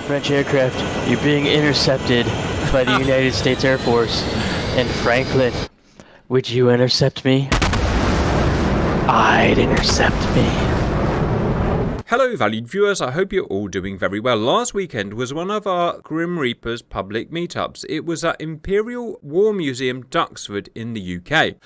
French aircraft, you're being intercepted by the United States Air Force. And Franklin, would you intercept me? I'd intercept me. Hello valued viewers, I hope you're all doing very well. Last weekend was one of our Grim Reapers public meetups. It was at Imperial War Museum, Duxford in the UK.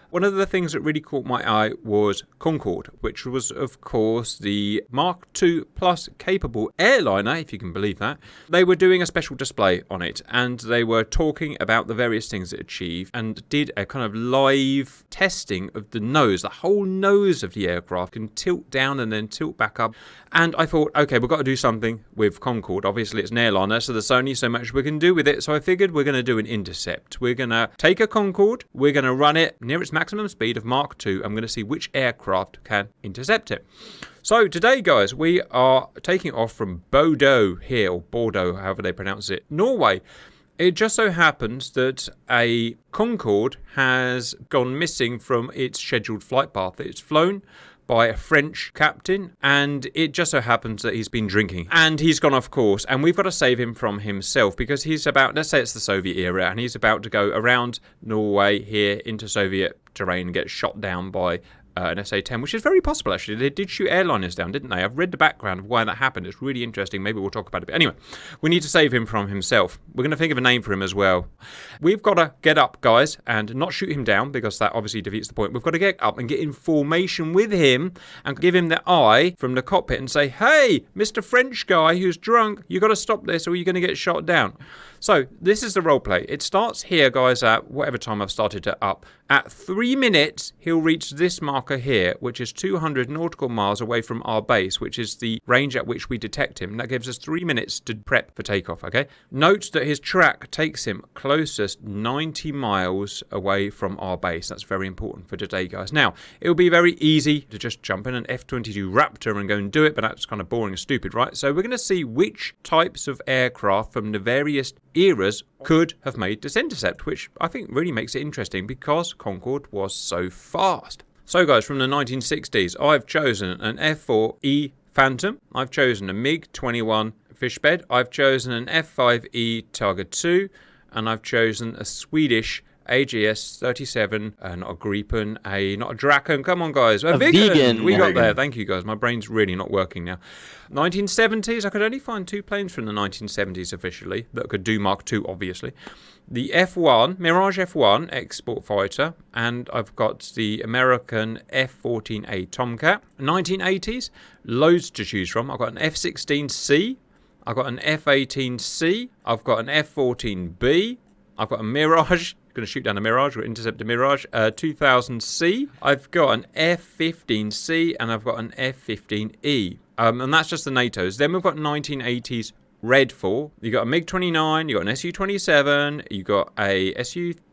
One of the things that really caught my eye was Concorde, which was, of course, the Mark II Plus capable airliner, if you can believe that. They were doing a special display on it, and they were talking about the various things it achieved, and did a kind of live testing of the nose. The whole nose of the aircraft can tilt down and then tilt back up. And I thought, okay, we've got to do something with Concorde. Obviously, it's an airliner, so there's only so much we can do with it. So I figured we're going to do an intercept. We're going to take a Concorde, we're going to run it near its maximum speed of Mark II. I'm going to see which aircraft can intercept it. So today, guys, we are taking off from Bordeaux here, or Bordeaux, however they pronounce it, Norway. It just so happens that a Concorde has gone missing from its scheduled flight path. It's flown by a French captain, and it just so happens that he's been drinking and he's gone off course, and we've got to save him from himself because he's about, let's say it's the Soviet era, and he's about to go around Norway here into Soviet terrain and get shot down by an SA-10, which is very possible, actually. They did shoot airliners down, didn't they? I've read the background of why that happened. It's really interesting. Maybe we'll talk about it. But anyway, we need to save him from himself. We're going to think of a name for him as well. We've got to get up, guys, and not shoot him down, because that obviously defeats the point. We've got to get up and get in formation with him and give him the eye from the cockpit and say, hey, Mr. French guy who's drunk, you got to stop this or you're going to get shot down. So this is the role play. It starts here, guys, at whatever time I've started it up. At 3 minutes, he'll reach this marker here, which is 200 nautical miles away from our base, which is the range at which we detect him. That gives us 3 minutes to prep for takeoff, okay? Note that his track takes him closest 90 miles away from our base. That's very important for today, guys. Now, it will be very easy to just jump in an F-22 Raptor and go and do it, but that's kind of boring and stupid, right? So we're going to see which types of aircraft from the various eras could have made this intercept, which I think really makes it interesting because Concorde was so fast. So guys, from the 1960s, I've chosen an F-4E Phantom, I've chosen a MiG-21 Fishbed, I've chosen an F-5E Target II, and I've chosen a Swedish AGS-37, not a Gripen, not a Draken, come on guys, a Viggen. We got there, thank you guys, my brain's really not working now. 1970s, I could only find 2 planes from the 1970s officially that could do Mark II, obviously. The F-1, Mirage F-1 export fighter, and I've got the American F-14A Tomcat. 1980s, loads to choose from. I've got an F-16C, I've got an F-18C, I've got an F-14B, I've got a Mirage, going to shoot down a Mirage or intercept a Mirage, 2000C. I've got an F-15C and I've got an F-15E. And that's just the NATOs. Then we've got 1980s Red 4. You got a MiG-29, you got an Su-27, you got a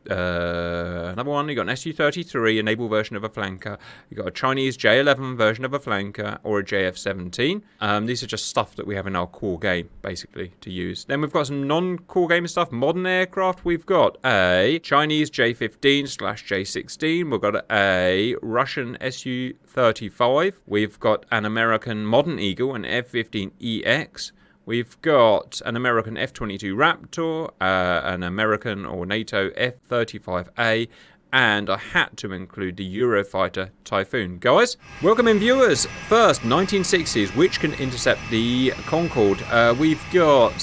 another one, you got an Su-33, a naval version of a flanker, you got a Chinese J-11 version of a flanker, or a JF-17. These are just stuff that we have in our core game, basically, to use. Then we've got some non-core game stuff, modern aircraft. We've got a Chinese J-15/J-16, we've got a Russian Su-35, we've got an American Modern Eagle, an F-15EX, we've got an American F-22 Raptor, an American or NATO F-35A, and I had to include the Eurofighter Typhoon. Guys, welcome in viewers. First, 1960s, which can intercept the Concorde. We've got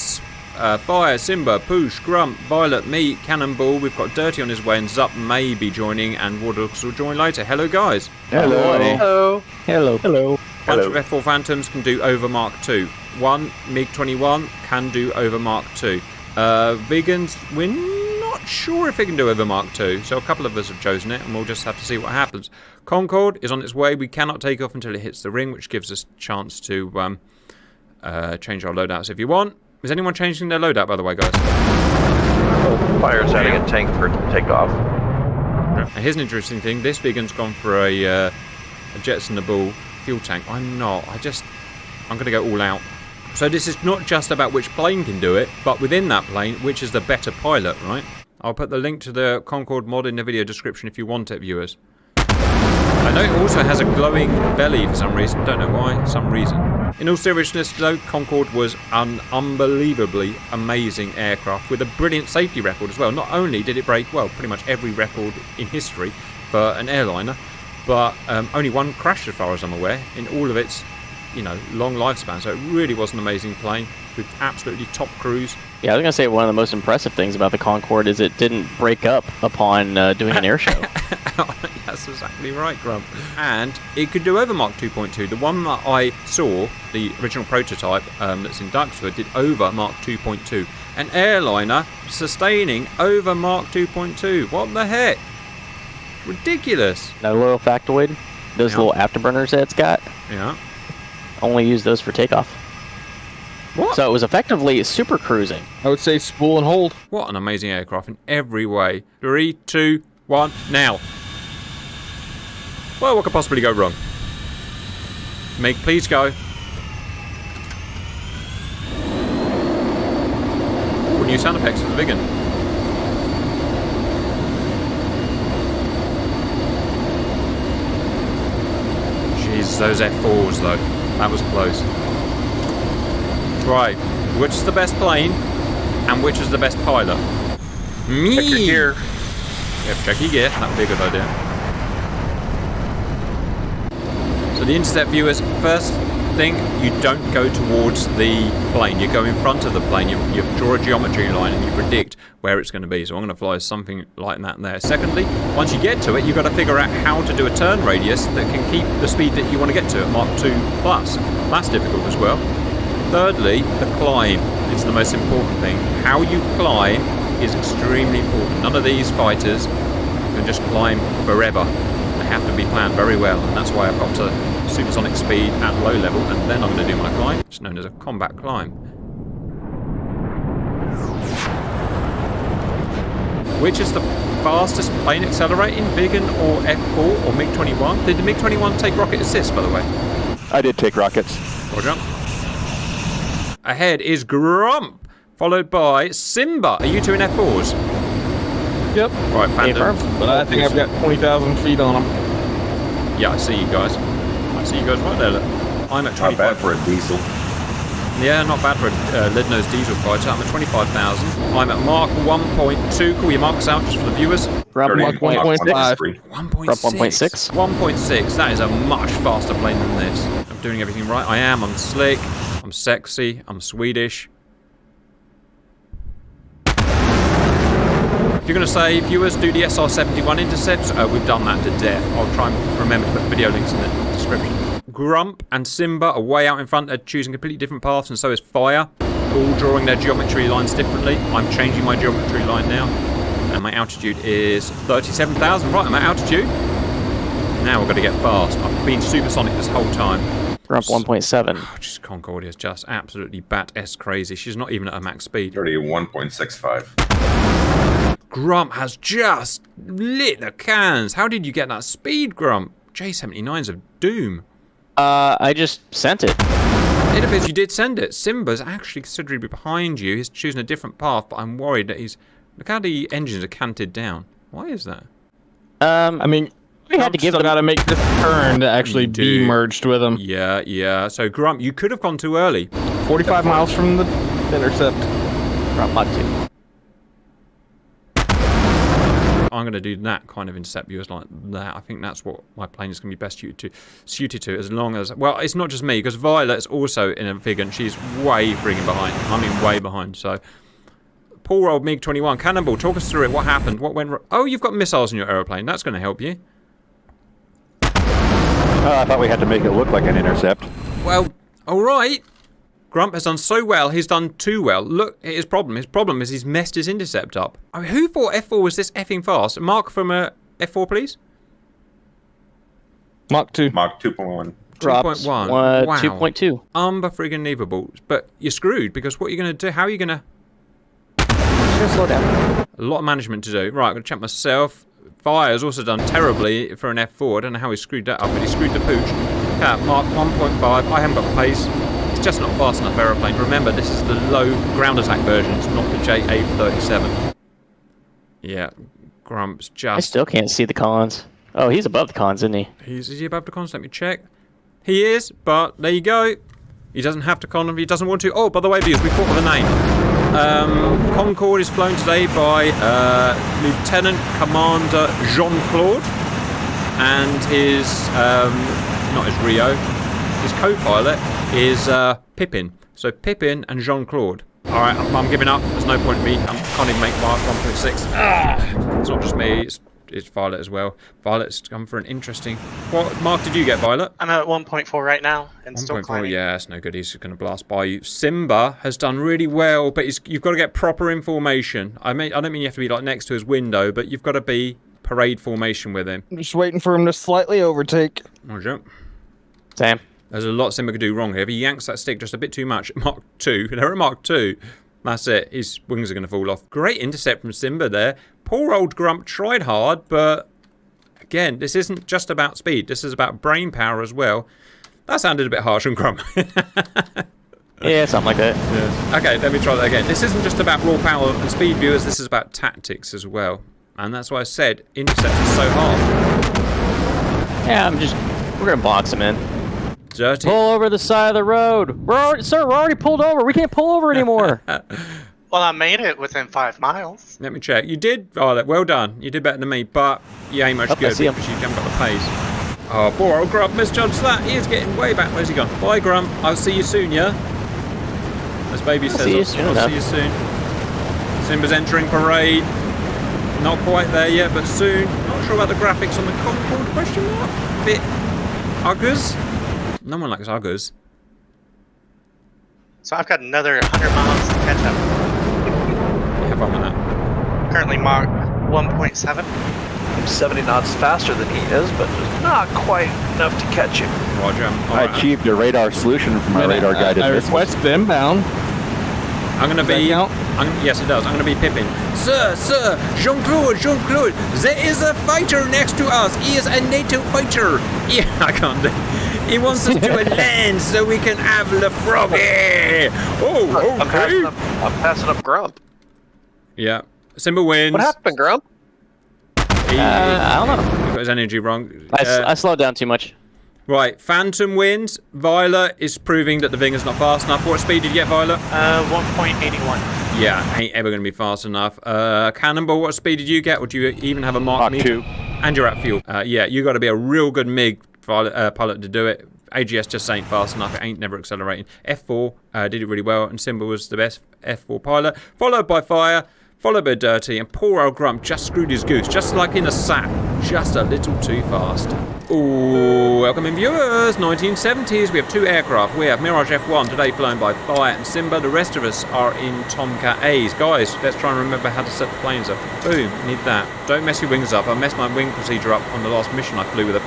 Fire, Simba, Poosh, Grump, Violet, me, Cannonball. We've got Dirty on his way, and Zup may be joining, and Wardogs will join later. Hello, guys. Hello. Hello. Hello. Hello. Bunch of F4 Phantoms can do over Mark II. One MiG-21 can do over Mark II. Vegans, we're not sure if it can do over Mark II, so a couple of us have chosen it, and we'll just have to see what happens. Concorde is on its way. We cannot take off until it hits the ring, which gives us a chance to change our loadouts if you want. Is anyone changing their loadout, by the way, guys? Fire's adding a tank for takeoff. Now, here's an interesting thing. This vegan's gone for a Jetsonable fuel tank. I'm not. I'm going to go all out. So this is not just about which plane can do it, but within that plane, which is the better pilot, right? I'll put the link to the Concorde mod in the video description if you want it, viewers. I know it also has a glowing belly for some reason. Don't know why. Some reason. In all seriousness, though, Concorde was an unbelievably amazing aircraft with a brilliant safety record as well. Not only did it break, well, pretty much every record in history for an airliner, but only one crashed as far as I'm aware in all of its, long lifespan. So it really was an amazing plane with absolutely top crews. Yeah, I was going to say one of the most impressive things about the Concorde is it didn't break up upon doing an air show. That's exactly right, Grump. And it could do over Mach 2.2. The one that I saw, the original prototype that's in Duxford, did over Mach 2.2. An airliner sustaining over Mach 2.2. What the heck? Ridiculous. Another little factoid, those little afterburners that it's got, only use those for takeoff. What? So it was effectively super cruising. I would say spool and hold. What an amazing aircraft in every way. 3, 2, 1, now. Well, what could possibly go wrong? Meg, please go. Ooh, new sound effects for the Vigan. Jeez, those F4s though. That was close. Right, which is the best plane and which is the best pilot? Me! Check your gear. Yep, check your gear. That would be a good idea. So the intercept viewers, first thing, you don't go towards the plane. You go in front of the plane. You draw a geometry line and you predict where it's going to be. So I'm going to fly something like that there. Secondly, once you get to it, you've got to figure out how to do a turn radius that can keep the speed that you want to get to at Mach 2+. That's difficult as well. Thirdly, the climb is the most important thing. How you climb is extremely important. None of these fighters can just climb forever. They have to be planned very well, and that's why I've got to supersonic speed at low level, and then I'm going to do my climb, which is known as a combat climb. Which is the fastest plane accelerating, Vigan or F4 or MiG-21? Did the MiG-21 take rocket assist, by the way? I did take rockets. Roger. Ahead is Grump, followed by Simba. Are you two in F4s? Yep. Right, Phantom. But I think I've got 20,000 feet on them. Yeah, I see you guys. I see you guys right there. Look. I'm at 25. Not bad for a diesel. Yeah, not bad for a lead-nose diesel fighter. I'm at 25,000. I'm at Mark 1.2. Call your marks out just for the viewers. Grump 1.5. 1.6. 1.6. 1.6. That is a much faster plane than this. I'm doing everything right. I am. I'm slick. I'm sexy. I'm Swedish. If you're going to say, viewers, do the SR-71 intercepts, we've done that to death. I'll try and remember to put video links in the description. Grump and Simba are way out in front. They're choosing completely different paths, and so is Fire. All drawing their geometry lines differently. I'm changing my geometry line now. And my altitude is 37,000. Right, I'm at altitude. Now we've got to get fast. I've been supersonic this whole time. Grump 1.7. Oh, just Concorde is just absolutely bat-esque crazy. She's not even at her max speed. 31.65. Grump has just lit the cans. How did you get that speed, Grump? J-79's of doom. I just sent it. It appears you did send it. Simba's actually considerably behind you. He's choosing a different path, but I'm worried that he's... Look how the engines are canted down. Why is that? I mean, we had to give still them... got to make this turn to actually be merged with them. Yeah. So, Grump, you could have gone too early. 45 miles from the intercept. Grump Mach 2. I'm going to do that kind of intercept viewers like that. I think that's what my plane is going to be best suited to, as long as... Well, it's not just me, because Violet is also in a Vigan. She's way frigging behind. I mean, way behind, so... Poor old MiG-21. Cannonball, talk us through it. What happened? What went wrong? Oh, you've got missiles in your aeroplane. That's going to help you. I thought we had to make it look like an intercept. Well, all right. Grump has done so well, he's done too well. Look at his problem. His problem is he's messed his intercept up. I mean, who thought F4 was this effing fast? Mark from F4, please. Mach 2. Mach 2.1. 2.1. Wow. Wow. 2.2. Unbelievable. But you're screwed, because what are you going to do? How are you going to... Just slow down. A lot of management to do. Right, I'm going to check myself. Fire's also done terribly for an F4. I don't know how he screwed that up, but he screwed the pooch. Cat, Mark 1.5. I haven't got pace. It's just not fast enough aeroplane. Remember, this is the low ground attack version. It's not the J837. Yeah, Grump's just... I still can't see the cons. Oh, he's above the cons, isn't he? Is he above the cons? Let me check. He is, but there you go. He doesn't have to he doesn't want to. Oh, by the way, viewers, we thought of a name. Concorde is flown today by Lieutenant Commander Jean-Claude and his, not his Rio, his co-pilot is Pippin. So Pippin and Jean-Claude. Alright, I'm giving up. There's no point in me. I can't even make Mark 1.6. It's not just me, it's Violet as well. Violet's come for an interesting... What mark did you get, Violet? I'm at 1.4 right now, and still 1.4, climbing. yeah, it's no good. He's going to blast by you. Simba has done really well, but you've got to get proper information. I don't mean you have to be like next to his window, but you've got to be parade formation with him. I'm just waiting for him to slightly overtake. Roger. Same. There's a lot Simba could do wrong here. If he yanks that stick just a bit too much, Mark 2, they're at Mark 2. That's it. His wings are going to fall off. Great intercept from Simba there. Poor old Grump tried hard, but again, this isn't just about speed. This is about brain power as well. That sounded a bit harsh on Grump. Yeah, something like that. Yeah. Okay, let me try that again. This isn't just about raw power and speed, viewers. This is about tactics as well. And that's why I said intercept is so hard. Yeah, we're going to box him in. Dirty. Pull over the side of the road. We're already pulled over. We can't pull over anymore. Well, I made it within 5 miles. Let me check. You did, Violet. Well done. You did better than me, but you ain't much I good see him. because you haven't got the pace. Oh, poor old Grump misjudged that. He is getting way back. Where's he gone? Bye, Grump. I'll see you soon, yeah? As Baby says, see you soon I'll enough. see you soon. Simba's entering parade. Not quite there yet, but soon. Not sure about the graphics on the Concorde, question mark. Bit uggers. No one likes uggers. So I've got another 100 miles to catch up. Have fun with that. Currently Mach 1.7. I'm 70 knots faster than he is, but just not quite enough to catch him. Roger. I achieved a radar solution from my radar guided I missile. request inbound. I'm going to Does that be... count? Yes, it does. I'm going to be Pippin. Sir, Jean-Claude, there is a fighter next to us. He is a NATO fighter. Yeah, I can't do it. He wants us to land so we can have the froggy. Oh, okay. I'm passing up Grump. Yeah. Simba wins. What happened, Grump? He I don't know. got his energy wrong. I slowed down too much. Right, Phantom wins. Violet is proving that the Vinger's not fast enough. What speed did you get, Violet? 1.81. Yeah, ain't ever going to be fast enough. Cannonball, what speed did you get? Or do you even have a Mark 2. And you're at fuel. Yeah, you got to be a real good MiG pilot to do it. AGS just ain't fast enough. It ain't never accelerating. F4 did it really well, and Simba was the best F4 pilot. Followed by Fire, followed by Dirty, and poor old Grump just screwed his goose, just like in a sack. Just a little too fast. Ooh, welcome in viewers. 1970s, we have 2 aircraft. We have Mirage F1, today flown by Fire and Simba. The rest of us are in Tomcat A's. Guys, let's try and remember how to set the planes up. Boom, need that. Don't mess your wings up. I messed my wing procedure up on the last mission I flew with a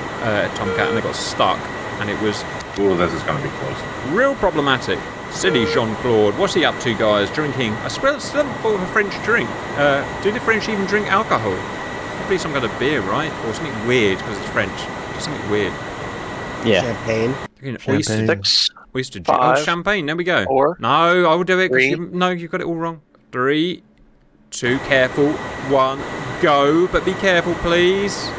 Tomcat, and they got stuck. And it was... Ooh, this is going to be close. real problematic. Silly Jean-Claude. What's he up to, guys? Drinking. I still haven't thought of a French drink. Do the French even drink alcohol? Probably some kind of beer, right? Or something weird, because it's French. Just something weird. Yeah. Champagne. Oyster 6. juice. Oh, 5, champagne. There we go. 4, No, I will do it. 3. No, you've got it all wrong. 3, 2, careful. 1, go. But be careful, please.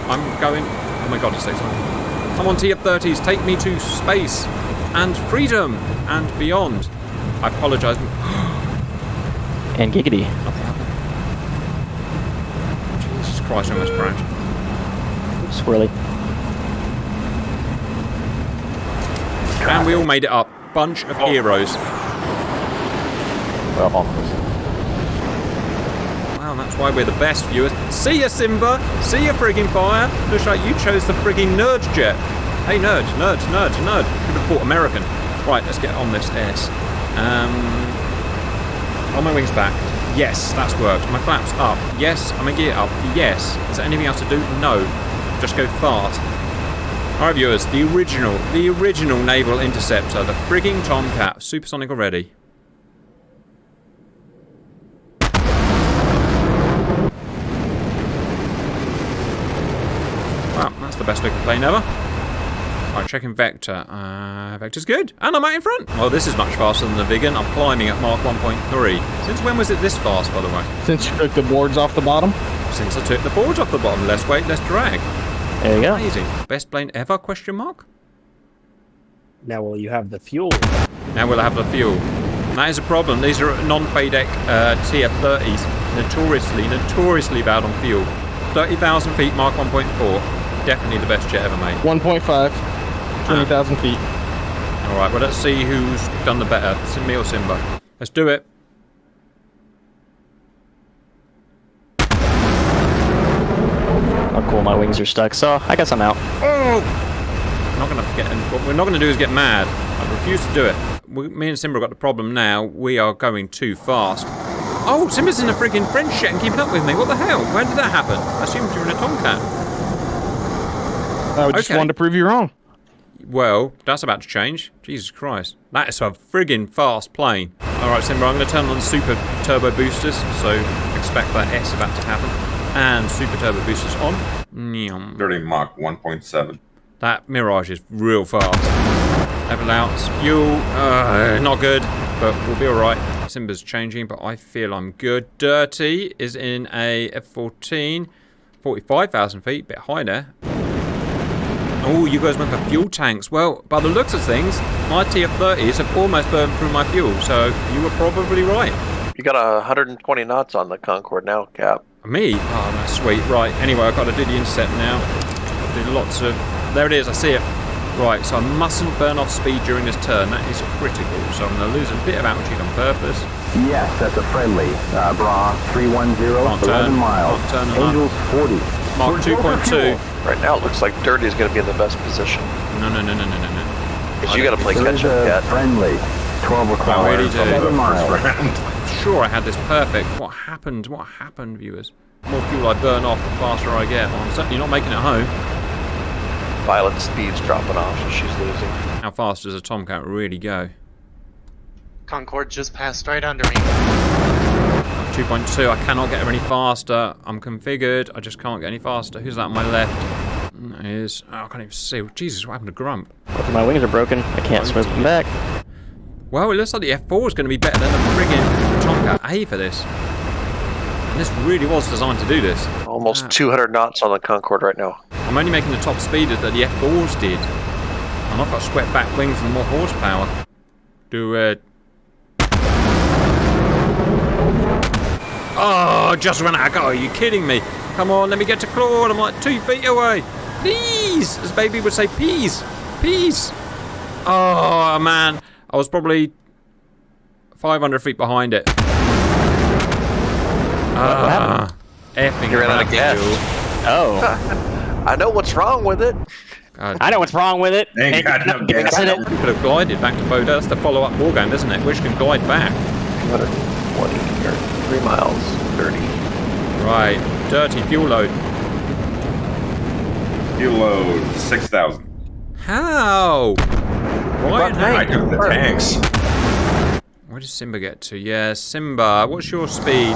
I'm going... Oh my god, it's so time. Come on, TF-30s. Take me to space. And freedom. And beyond. I apologise. And giggity. Nothing happened. Jesus Christ, I almost crashed. Swirly. And we all made it up. Bunch of heroes. Well, almost. Wow, that's why we're the best, viewers. See ya, Simba. See ya, frigging Fire. Looks like you chose the frigging nerd jet. Hey, nerd. Should have bought American. Right, let's get on this S. On my wings back. Yes, that's worked. My flaps up. Yes. Am I gear up? Yes. Is there anything else to do? No. Just go fast. Alright, viewers, the original naval interceptor, the frigging Tomcat, supersonic already. Wow, that's the best looking plane ever. Alright, checking vector. Vector's good. And I'm out in front. Well, this is much faster than the Vigan. I'm climbing at Mark 1.3. Since when was it this fast, by the way? Since you took the boards off the bottom. Since I took the boards off the bottom. Less weight, less drag. There you go. Amazing. Best plane ever, question mark? Now will you have the fuel? Now we'll have the fuel. And that is a problem. These are non-FADEC tier 30s. Notoriously bad on fuel. 30,000 feet, Mark 1.4. Definitely the best jet ever made. 1.5, 20,000 feet. Alright, well let's see who's done the better. Me or Simba? Let's do it. Oh, cool. My wings are stuck, so I guess I'm out. Oh! What we're not going to do is get mad. I refuse to do it. Me and Simba got the problem now. We are going too fast. Oh, Simba's in a friggin' French jet and keeping up with me. What the hell? When did that happen? I assumed you were in a Tomcat. I just wanted to prove you wrong. Well, that's about to change. Jesus Christ. That is a friggin' fast plane. Alright, Simba, I'm going to turn on the super turbo boosters, so expect that S about to happen. And super turbo boosters on. Nyam. Dirty Mach 1.7. That Mirage is real fast. Level out, fuel, not good, but we'll be alright. Simba's changing, but I feel I'm good. Dirty is in a F-14, 45,000 feet, bit high there. Oh, you guys went for fuel tanks. Well, by the looks of things, my TF-30s have almost burned through my fuel, so you were probably right. You got 120 knots on the Concorde now, Cap. Me? Oh, that's sweet. Right, anyway, I've got to do the intercept now. I'll do lots of... There it is, I see it. Right, so I mustn't burn off speed during this turn. That is critical, so I'm going to lose a bit of altitude on purpose. Yes, that's a friendly. Bra 310, 11 miles. Angels 40. Mark 2.2. Right now it looks like Dirty is going to be in the best position. No. Because you got to play catch up, Cat. Friendly. 12 o'clock. I really do. 7 miles. I'm sure I had this perfect. What happened? What happened, viewers? The more fuel I burn off, the faster I get. Well, I'm certainly not making it home. Violet's speed's dropping off, so she's losing. How fast does a Tomcat really go? Concorde just passed right under me. 2.2, I cannot get her any faster. I'm configured, I just can't get any faster. Who's that on my left? That is... Oh, I can't even see. Jesus, what happened to Grump? Both of my wings are broken. I can't swim them back. Well, it looks like the F4 is going to be better than the friggin' Tomcat A for this. And this really was designed to do this. Almost 200 knots on the Concorde right now. I'm only making the top speed that the F4s did. And I've got swept back wings and more horsepower. Do it. Oh, just ran out of go. Are you kidding me? Come on, let me get to Claude. I'm like 2 feet away. Please! As baby would say, peace. Peace. Oh, man. I was probably 500 feet behind it. Effing You ran out of gas. Oh. I know what's wrong with it. God. I know what's wrong with it. Ain't got no gas. in it. You could have glided back to Boda. That's the follow-up war game, isn't it? Which can glide back. 220 or 3 miles, 30. Right. Dirty fuel load. Fuel load 6,000. How? Ryan, I took the tanks. where does Simba get to? Yeah, Simba. What's your speed?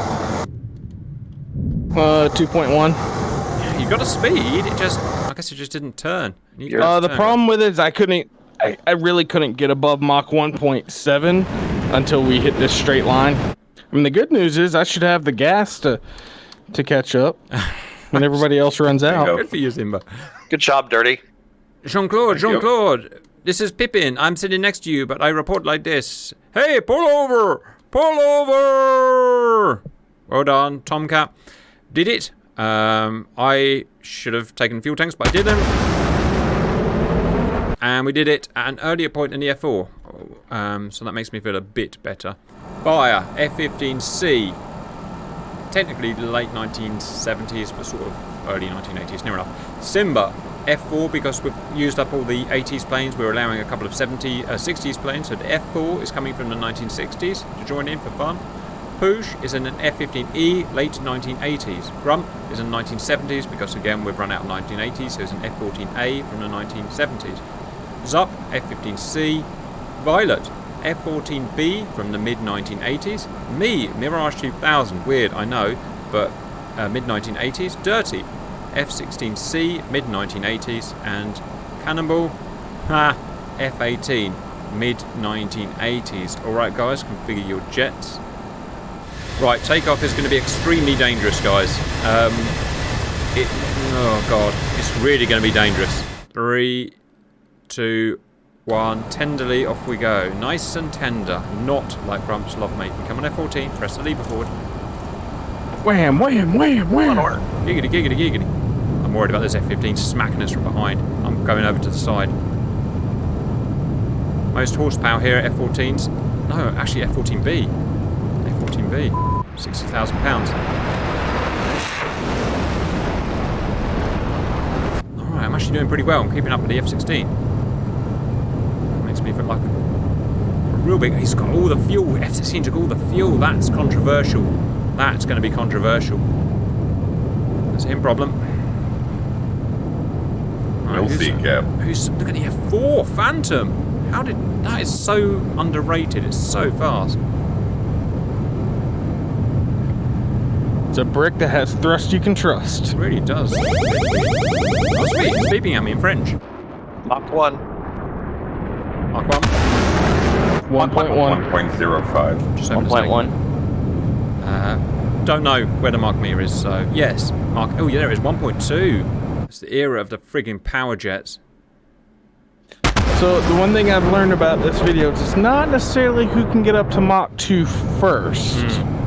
2.1. You got a speed. It just... I guess it just didn't turn. The problem with it is I really couldn't get above Mach 1.7 until we hit this straight line. I mean, the good news is I should have the gas to catch up when everybody else runs out. Good for you, Simba. Good job, Dirty. Jean-Claude, this is Pippin. I'm sitting next to you, but I report like this. Hey, pull over! Pull over! Well done, Tomcat. Did it. I should have taken fuel tanks, but I didn't. And we did it at an earlier point in the F4. So that makes me feel a bit better. Fire, F-15C. Technically late 1970s, but sort of early 1980s, near enough. Simba, F4, because we've used up all the 80s planes, we're allowing a couple of 60s planes, so the F4 is coming from the 1960s to join in for fun. Poosh is in an F-15E, late 1980s. Grump is in the 1970s, because again we've run out of 1980s, so it's an F-14A from the 1970s. Zup, F-15C. Violet, F-14B from the mid-1980s. Me, Mirage 2000, weird, I know, but mid-1980s. Dirty, F-16C, mid-1980s. And Cannonball, F-18, mid-1980s. Alright guys, configure your jets. Right, takeoff is going to be extremely dangerous, guys. Oh god, it's really going to be dangerous. 3, 2, 1. Tenderly, off we go. Nice and tender. Not like Grump's lovemaking. Come on, F14. Press the lever forward. Wham, wham, wham, wham. Giggity, giggity, giggity. I'm worried about this F15 smacking us from behind. I'm going over to the side. Most horsepower here at F14s. No, actually F14B. F14B. 60,000 pounds. Alright, I'm actually doing pretty well. I'm keeping up with the F16. Makes me feel like a real big... He's got all the fuel. F16 took all the fuel. That's controversial. That's going to be controversial. That's a him problem. Right, We'll see, Cap. Look at the F4 Phantom. How did... That is so underrated. It's so fast. It's a brick that has thrust you can trust. It really does. Oh, sweet. It's beeping at me in French. Mach 1. Mark 1. 1.1. 1.05. Just opened a statement. 1.1. Don't know where the mark meter is, so yes. Mark. Oh, yeah, there it is. 1.2. It's the era of the friggin' power jets. So the one thing I've learned about this video is it's not necessarily who can get up to Mach 2 first.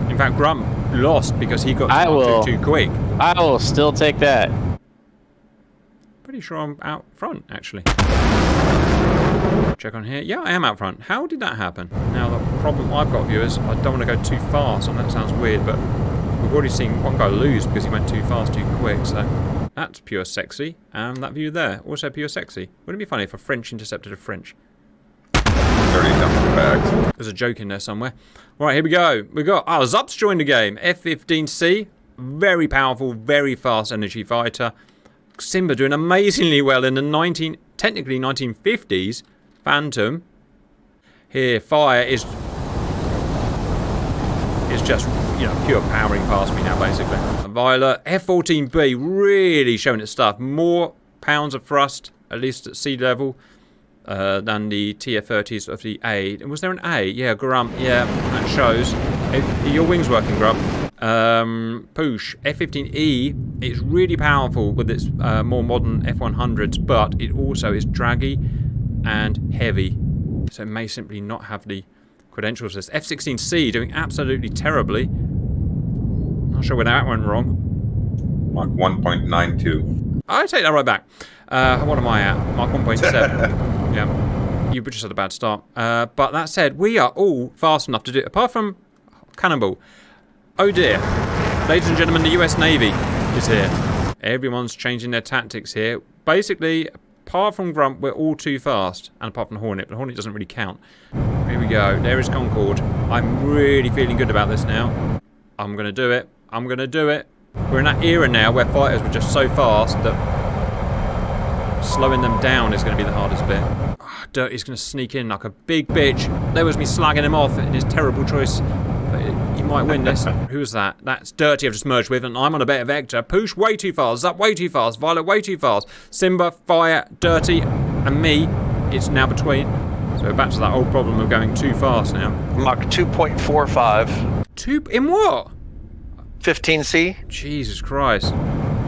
In fact, Grump lost because he got to I Mach will. 2 too quick. I will still take that. Pretty sure I'm out front, actually. Check on here. Yeah, I am out front. How did that happen? Now, the problem I've got, viewers, I don't want to go too fast, and that sounds weird, but we've already seen one guy lose because he went too fast, too quick, so that's pure sexy. And that view there, also pure sexy. Wouldn't it be funny if a French intercepted a French? 30 dumping bags. There's a joke in there somewhere. Right, here we go. We got Zup's joined the game. F-15C, very powerful, very fast energy fighter. Simba doing amazingly well in the technically 1950s Phantom. Here, fire is just, you know, pure powering past me now, basically. Violet, F-14B, really showing its stuff. More pounds of thrust, at least at sea level, than the TF-30s of the A. Was there an A? Yeah, Grump. Yeah, that shows. Your wings working, Grump. Poosh, F-15E, it's really powerful with its more modern F-100s, but it also is draggy and heavy. So it may simply not have the credentials. This F-16C doing absolutely terribly. Not sure where that went wrong. Mach 1.92. I take that right back. What am I at? Mark 1.7. Yeah, you just had a bad start. But that said, we are all fast enough to do it, apart from Cannonball. Oh dear. Ladies and gentlemen, the US Navy is here. Everyone's changing their tactics here. Basically, apart from Grump, we're all too fast. And apart from Hornet, but Hornet doesn't really count. Here we go. There is Concorde. I'm really feeling good about this now. I'm going to do it. I'm going to do it. We're in that era now where fighters were just so fast that slowing them down is going to be the hardest bit. Oh, Dirty's going to sneak in like a big bitch. There was me slagging him off in his terrible choice. But he might win this. Who's that? That's Dirty I've just merged with, and I'm on a better vector. Poosh way too fast. Zup way too fast. Violet way too fast. Simba, Fire, Dirty, and me. It's now between. So we're back to that old problem of going too fast now. Mach 2.45. In what? 15C. Jesus Christ.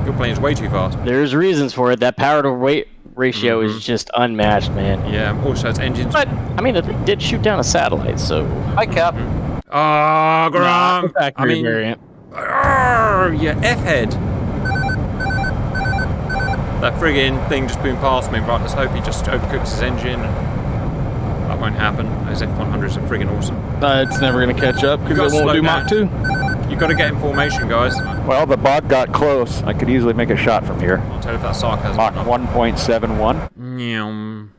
Your plane's way too fast. There's reasons for it. That power to weight ratio is just unmatched, man. Yeah, also its engines. But, I mean, the thing did shoot down a satellite, so... Hi, Cap. Oh, Grump! I mean, variant. Yeah, F-head. That friggin' thing just boomed past me. Right, let's hope he just overcooks his engine. That won't happen. Those F-100s are friggin' awesome. It's never going to catch up because it won't do Mach 2. You've got to get in formation, guys. Well, the bot got close. I could easily make a shot from here. I'll tell you if that's sarcasm. Mach 1.71.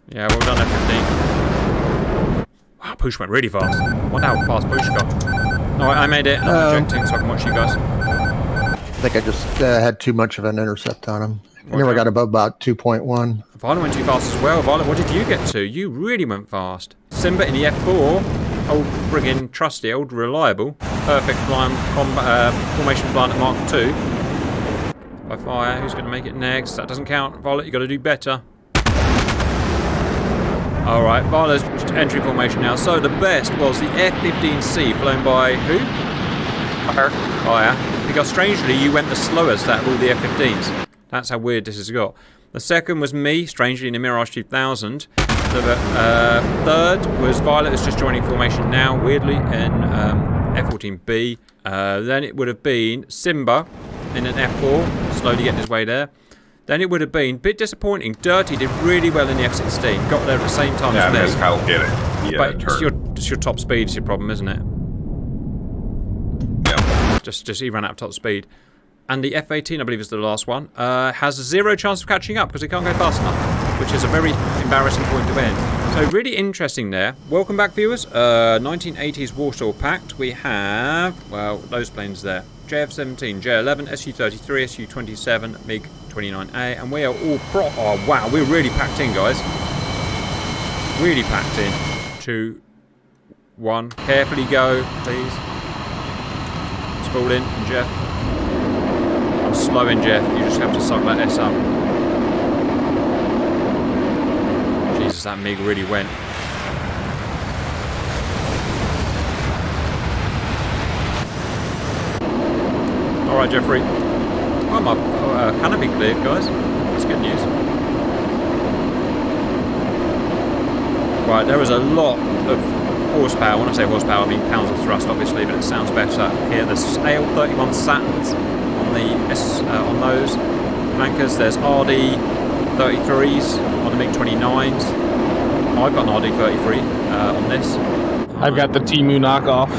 Yeah, well done, F-15. Wow, Push went really fast. Wonder how fast Push got. No, I made it. I'm projecting so I can watch you guys. I think I just had too much of an intercept on him. I never got above about 2.1. Violet went too fast as well. Violet, what did you get to? You really went fast. Simba in the F4. Old friggin' trusty, old reliable. Perfect flying formation flying at Mark 2. By Fire, who's going to make it next? That doesn't count. Violet, you got to do better. Alright, Violet's entry formation now. So the best was the F-15C flown by who? Fire. Because strangely, you went the slowest out of all the F-15s. That's how weird this has got. The second was me, strangely in the Mirage 2000. So the third was Violet, is just joining formation now, weirdly, in F-14B. Then it would have been Simba in an F4, slowly getting his way there. Then it would have been, bit disappointing, Dirty did really well in the F-16, got there at the same time as Yeah, this. Kyle get it. Yeah, But it's your top speed is your problem, isn't it? Yeah. Just he ran out of top speed. And the F-18, I believe is the last one, has zero chance of catching up because he can't go fast enough, which is a very embarrassing point to end. So really interesting there. Welcome back, viewers. 1980s Warsaw Pact. We have, well, those planes there. JF-17, J-11, Su-33, Su-27, MiG-29A, and we are all oh wow, we're really packed in, guys. Really packed in. 2, 1. Carefully go, please. Spool in, and Jeff. I'm slowing Jeff, you just have to suck that S up. Jesus, that MiG really went. Alright, Jeffrey. Oh, my canopy cleared, guys. That's good news. Right, there is a lot of horsepower. When I say horsepower, I mean pounds of thrust, obviously, but it sounds better here. There's AL-31 Saturns on the on those flankers. There's RD-33s on the MiG-29s. I've got an RD-33 on this. I've got the Temu knockoff.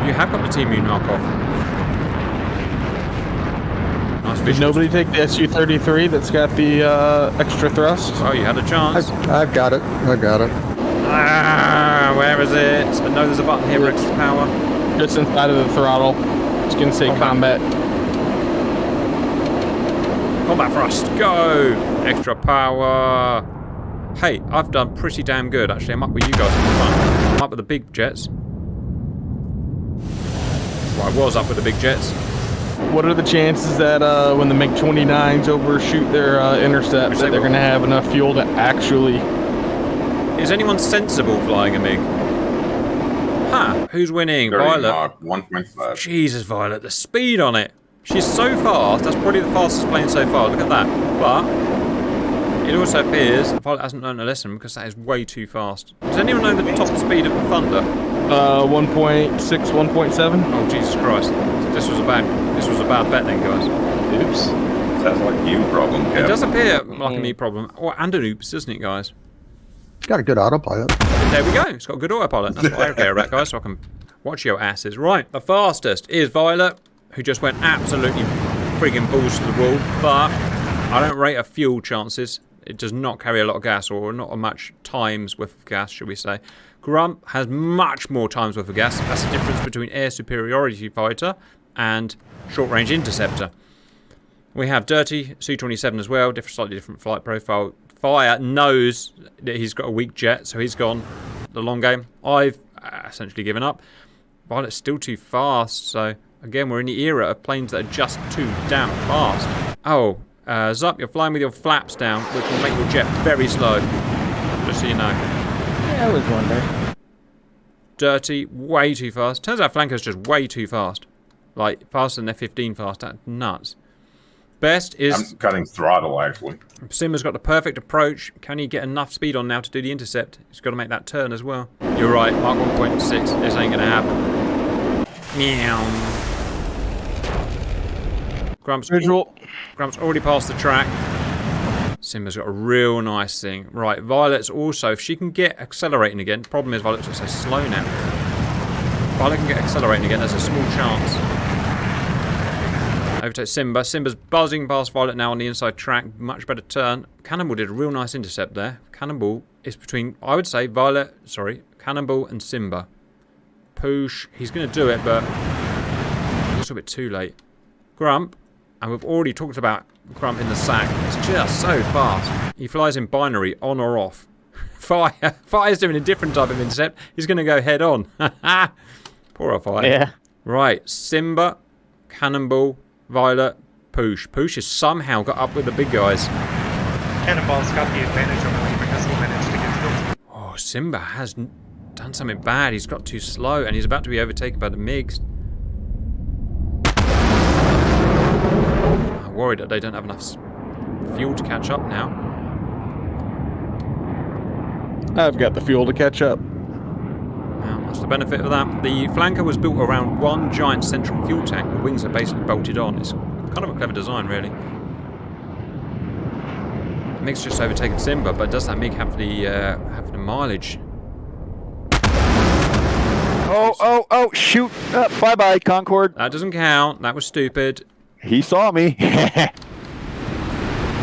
You have got the Temu knockoff. Nice Did nobody take the Su-33 that's got the extra thrust? Oh, you had a chance. I've got it. I got it. Ah, where is it? I know there's a button here for extra power. Just inside of the throttle. It's going to say combat. Combat thrust, go! Extra power. Hey, I've done pretty damn good, actually. I'm up with you guys in the front. I'm up with the big jets. Well, I was up with the big jets. What are the chances that when the MiG-29s overshoot their intercept, that they're going to have enough fuel to actually... Is anyone sensible flying a MiG? Huh, who's winning? Violet. 1.5. Jesus, Violet, the speed on it. She's so fast. That's probably the fastest plane so far. Look at that. But it also appears Violet hasn't learned a lesson because that is way too fast. Does anyone know the top speed of the Thunder? 1.6, 1.7. Oh, Jesus Christ. This was a bad bet then, guys. Oops. Sounds like a you problem, Kev. It does appear like a me problem. Or and an oops, doesn't it, guys? It's got a good autopilot. There we go. It's got a good autopilot. That's what I care about, guys, so I can watch your asses. Right. The fastest is Violet, who just went absolutely friggin' balls to the wall. But I don't rate her fuel chances. It does not carry a lot of gas, or not much times worth of gas, should we say. Grump has much more times worth of gas. That's the difference between air superiority fighter and short-range interceptor. We have Dirty, Su-27 as well, slightly different flight profile. Fire knows that he's got a weak jet, so he's gone the long game. I've essentially given up. Violet's still too fast, so again, we're in the era of planes that are just too damn fast. Oh, Zup, you're flying with your flaps down, which will make your jet very slow, just so you know. Yeah, I was wondering. Dirty, way too fast. Turns out Flanker's just way too fast. Like, faster than F-15 fast. That's nuts. Best is... I'm cutting throttle, actually. Simba's got the perfect approach. Can he get enough speed on now to do the intercept? He's got to make that turn as well. You're right, Mark 1.6. This ain't going to happen. Meow. Grump's already passed the track. Simba's got a real nice thing. Right, Violet's also, if she can get accelerating again, the problem is Violet's just so slow now. Violet can get accelerating again, there's a small chance. Overtake Simba. Simba's buzzing past Violet now on the inside track. Much better turn. Cannonball did a real nice intercept there. Cannonball is between, I would say, Cannonball and Simba. Push. He's going to do it, but a little bit too late. Grump. And we've already talked about Grump in the sack. It's just so fast. He flies in binary, on or off. Fire's doing a different type of intercept. He's going to go head on. Poor old Fire. Yeah. Right, Simba, Cannonball, Violet, Poosh. Poosh has somehow got up with the big guys. Cannonball's got the advantage over me because he managed to get killed. Oh, Simba has done something bad. He's got too slow and he's about to be overtaken by the MiGs. I'm worried that they don't have enough fuel to catch up now. I've got the fuel to catch up. Now, that's the benefit of that. The flanker was built around one giant central fuel tank. The wings are basically bolted on. It's kind of a clever design, really. MiG's just overtaken Simba, but does that MiG have the mileage? Oh, shoot. Bye-bye, Concorde. That doesn't count. That was stupid. He saw me. I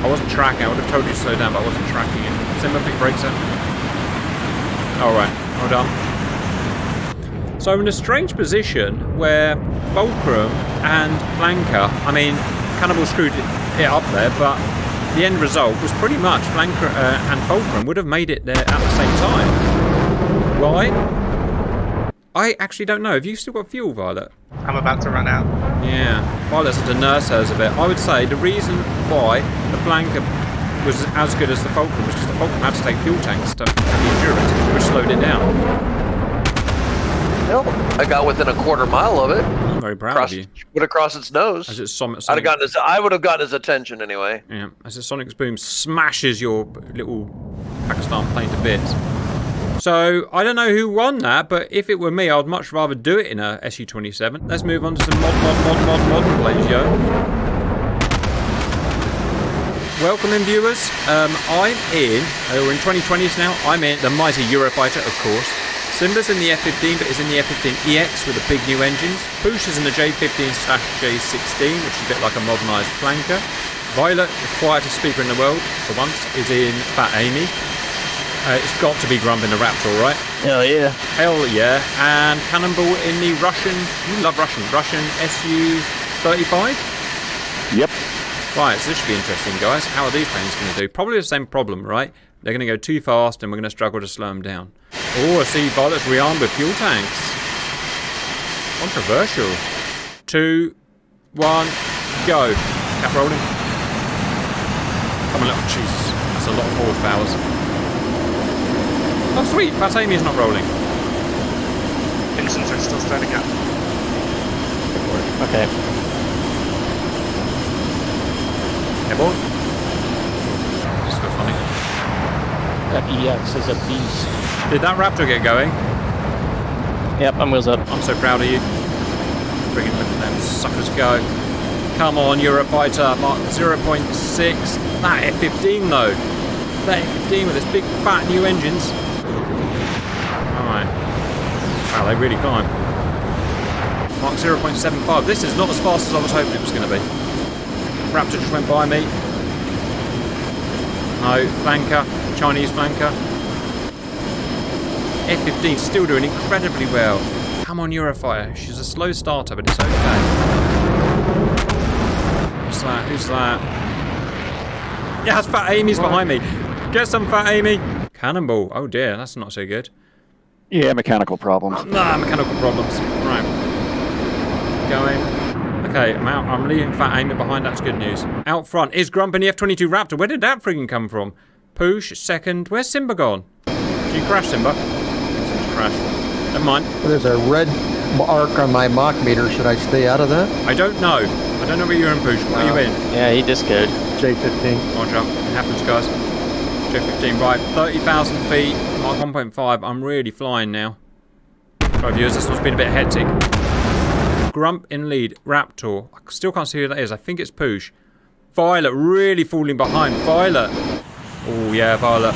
wasn't tracking. I would have told you to slow down, but I wasn't tracking it. Simba, pick brakes up. Alright, well done. So I'm in a strange position where Fulcrum and Flanker, I mean, Cannibal screwed it up there, but the end result was pretty much Flanker and Fulcrum would have made it there at the same time. Why? I actually don't know. Have you still got fuel, Violet? I'm about to run out. Yeah, Violet's at a nurse hers a bit. I would say the reason why the Flanker was as good as the Fulcrum was because the Fulcrum had to take fuel tanks to have the endurance, which slowed it down. Well, I got within a quarter mile of it. I'm very proud of you. Would have crossed its nose. As its sonic, I would have gotten his attention anyway. yeah, as its sonic boom smashes your little Pakistan plane to bits. So, I don't know who won that, but if it were me, I'd much rather do it in a SU-27. Let's move on to some modern planes, yo. Welcome in, viewers. I'm in, we're in 2020s now, I'm in the mighty Eurofighter, of course. Simba's in the F-15, but is in the F-15EX with the big new engines. Poosh is in the J-15/J-16, which is a bit like a modernised flanker. Violet, the quietest speaker in the world, for once, is in Fat Amy. It's got to be Grump in the Raptor, right? Hell yeah. Hell yeah. And Cannonball in the Russian, you love Russian Su-35? Yep. Right, so this should be interesting, guys. How are these planes going to do? Probably the same problem, right? They're going to go too fast and we're going to struggle to slow them down. Oh, I see Violet's rearmed with fuel tanks. Controversial. 2, 1, go. Cap rolling. Come on, little Jesus. That's a lot of horsepowers. Oh, sweet. Fat Amy's not rolling. Engines are still starting up. Okay. Airborne. Just for funny. That EX is a beast. Did that Raptor get going? Yep, I'm wheels up. I'm so proud of you. Friggin' look at them suckers go. Come on, Eurofighter, Mark 0.6. That F-15 though. That F-15 with its big fat new engines. Alright. Wow, they really climb. Mark 0.75. This is not as fast as I was hoping it was going to be. Raptor just went by me. No, flanker. Chinese flanker. F-15 still doing incredibly well. Come on, Eurofighter. She's a slow starter, but it's okay. Who's that? Who's that? Yeah, that's Fat Amy's behind me. Get some, Fat Amy. Cannonball. Oh dear, that's not so good. Yeah, mechanical problems. Nah, mechanical problems. Right. Going. Okay, I'm out. I'm leaving Fat Amy behind. That's good news. Out front is Grump in the F-22 Raptor. Where did that friggin' come from? Poosh, second. Where's Simba gone? Did you crash, Simba? Simba's crashed. Never mind. There's a red arc on my Mach meter. Should I stay out of that? I don't know. I don't know where you're in, Poosh. What are you in? Yeah, he discoed. J-15. Roger. It happens, guys. J-15, right. 30,000 feet. Mark 1.5. I'm really flying now. Sorry, viewers. This one's been a bit hectic. Grump in lead. Raptor. I still can't see who that is. I think it's Poosh. Violet really falling behind. Violet. Oh, yeah, Violet.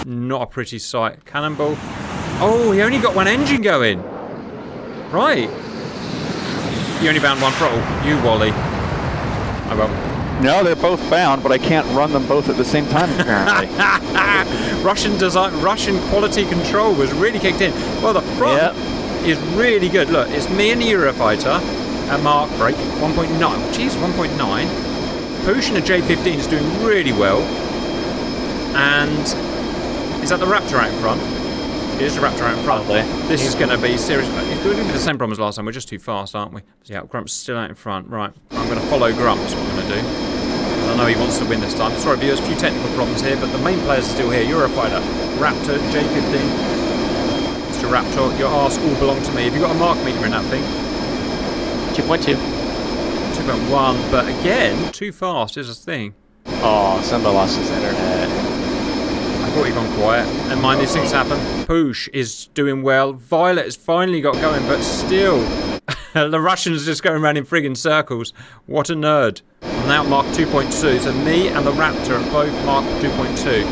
Not a pretty sight. Cannonball. Oh, he only got one engine going. Right. You only bound one throttle. You, Wally. Oh, well. No, they're both bound, but I can't run them both at the same time, apparently. Russian design, Russian quality control was really kicked in. Well, the front is really good. Look, it's me and the Eurofighter at Mark break 1.9. Jeez, 1.9. Poosh and the J-15 is doing really well. And is that the Raptor out in front? It is the Raptor out in front. Probably. This is going to be serious. It's going to be the same problem as last time. We're just too fast, aren't we? Yeah, Grump's still out in front. Right. I'm going to follow Grump. That's what I'm going to do. I know he wants to win this time. Sorry, viewers, a few technical problems here, but the main players are still here. Eurofighter, Raptor, J-15. Mr. Raptor, your arse all belong to me. Have you got a mark meter in that thing? 2.2. 2.1, but again, too fast is a thing. Oh, Simba lost his internet. I thought he'd gone quiet. Never mind, these things happen. Poosh is doing well. Violet has finally got going, but still, the Russians just going around in friggin' circles. What a nerd. I'm now at Mark 2.2, so me and the Raptor are both Mark 2.2.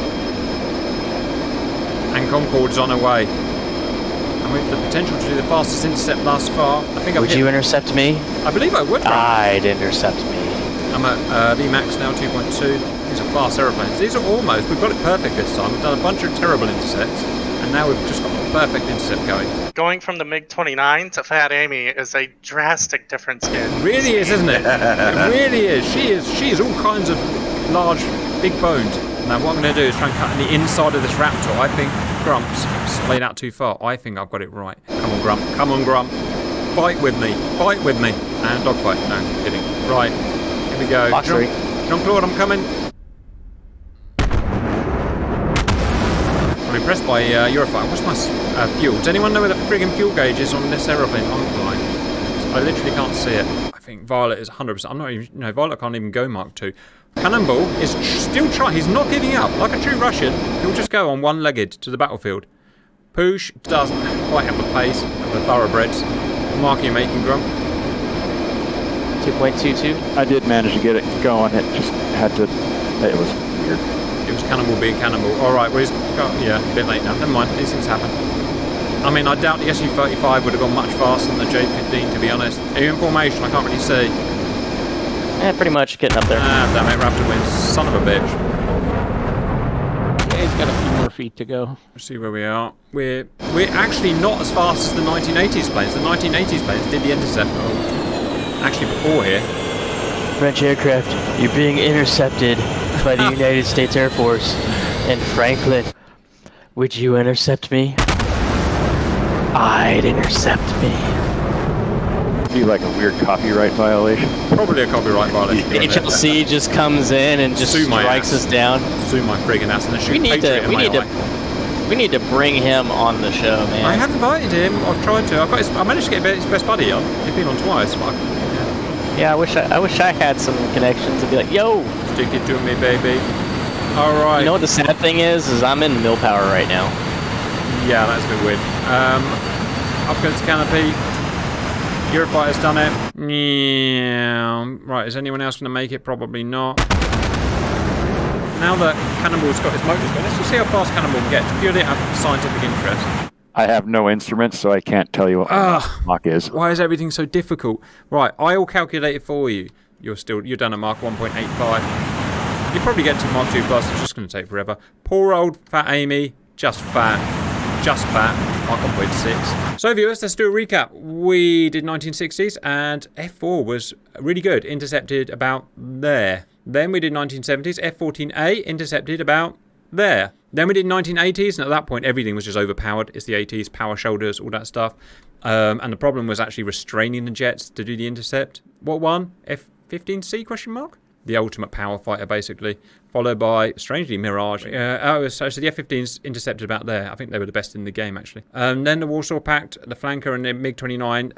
And Concorde's on her way. And with the potential to do the fastest intercept thus far, I think I've Would you intercept me? I believe I would. I'd intercept me. I'm at VMAX now, 2.2. These are fast aeroplanes. These are almost, we've got it perfect this time. We've done a bunch of terrible intercepts, and now we've just got a perfect intercept going. Going from the MiG-29 to Fat Amy is a drastic difference in It really is, isn't it? It really is. She is all kinds of large, big boned. Now what I'm going to do is try and cut in the inside of this Raptor. I think Grump's splayed out too far. I think I've got it right. Come on, Grump. Come on, Grump. Fight with me. Fight with me. And dogfight. No, kidding. Right. Here we go. Jean-Claude, I'm coming. I'm impressed by Eurofighter. What's my fuel? Does anyone know where the friggin' fuel gauge is on this aeroplane I'm flying? I literally can't see it. I think Violet is 100%. I'm not even. No, Violet can't even go Mark 2. Cannonball is still trying. He's not giving up. Like a true Russian, he'll just go on one-legged to the battlefield. Poosh doesn't quite have the pace of the thoroughbreds. Mark, you making, Grump? 2.22. I did manage to get it going. It just had to. It was weird. It was Cannonball being Cannonball. Alright, well, yeah, a bit late now. Never mind, these things happen. I mean, I doubt the Su-35 would have gone much faster than the J-15, to be honest. Are you in formation? I can't really see. Yeah, pretty much getting up there. Ah, damn it, Raptor wins. Son of a bitch. Yeah, he's got a few more feet to go. Let's see where we are. We're actually not as fast as the 1980s planes. The 1980s planes did the intercept. Oh, actually before here. French aircraft, you're being intercepted by the United States Air Force. And Franklin, would you intercept me? I'd intercept me. Be like a weird copyright violation. Probably a copyright violation. HLC just comes in and just Sue my strikes ass. us down. Sue my friggin' ass and then shoot Patriot in my eye. We need to bring him on the show, man. I have invited him. I've tried to. I managed to get his best buddy on. He's been on twice. But Yeah, I wish I had some connections to be like, yo. Stick it to me, baby. All right. You know what the sad thing is I'm in mill power right now. Yeah, that's a bit weird. Up against canopy. Eurofighter's done it. Yeah. Right, is anyone else going to make it? Probably not. Now that Cannonball's got his motors going, let's just see how fast Cannonball can get. Purely out of scientific interest. I have no instruments, so I can't tell you what Mach is. Why is everything so difficult? Right, I'll calculate it for you. You're done at Mark 1.85. You probably get to Mark 2 plus. It's just going to take forever. Poor old Fat Amy, just fat. Just fat, Mark 1.6. So viewers, let's do a recap. We did 1960s and F4 was really good, intercepted about there. Then we did 1970s, F-14A intercepted about there. Then we did 1980s, and at that point everything was just overpowered. It's the 80s, power shoulders, all that stuff. And the problem was actually restraining the jets to do the intercept. What won? F-15C question mark? The ultimate power fighter, basically, followed by, strangely, Mirage. So the F-15s intercepted about there. I think they were the best in the game, actually. Then the Warsaw Pact, the Flanker and the MiG-29.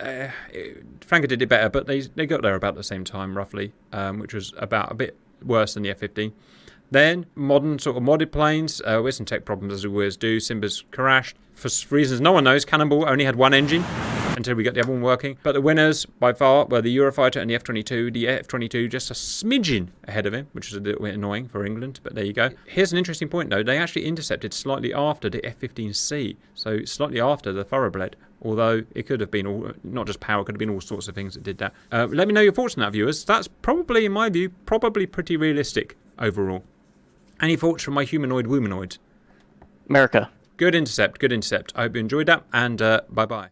Flanker did it better, but they got there about the same time, roughly, which was about a bit worse than the F-15. Then, modern sort of modded planes, with some tech problems as we always do. Simba's crashed. For reasons no one knows, Cannonball only had one engine until we got the other one working. But the winners, by far, were the Eurofighter and the F-22. The F-22 just a smidgen ahead of him, which is a little bit annoying for England, but there you go. Here's an interesting point, though. They actually intercepted slightly after the F-15C, so slightly after the Thoroughbred, although it could have been all, not just power, it could have been all sorts of things that did that. Let me know your thoughts on that, viewers. That's probably, in my view, probably pretty realistic overall. Any thoughts from my humanoid-womanoids? America. Good intercept, good intercept. I hope you enjoyed that, and bye-bye.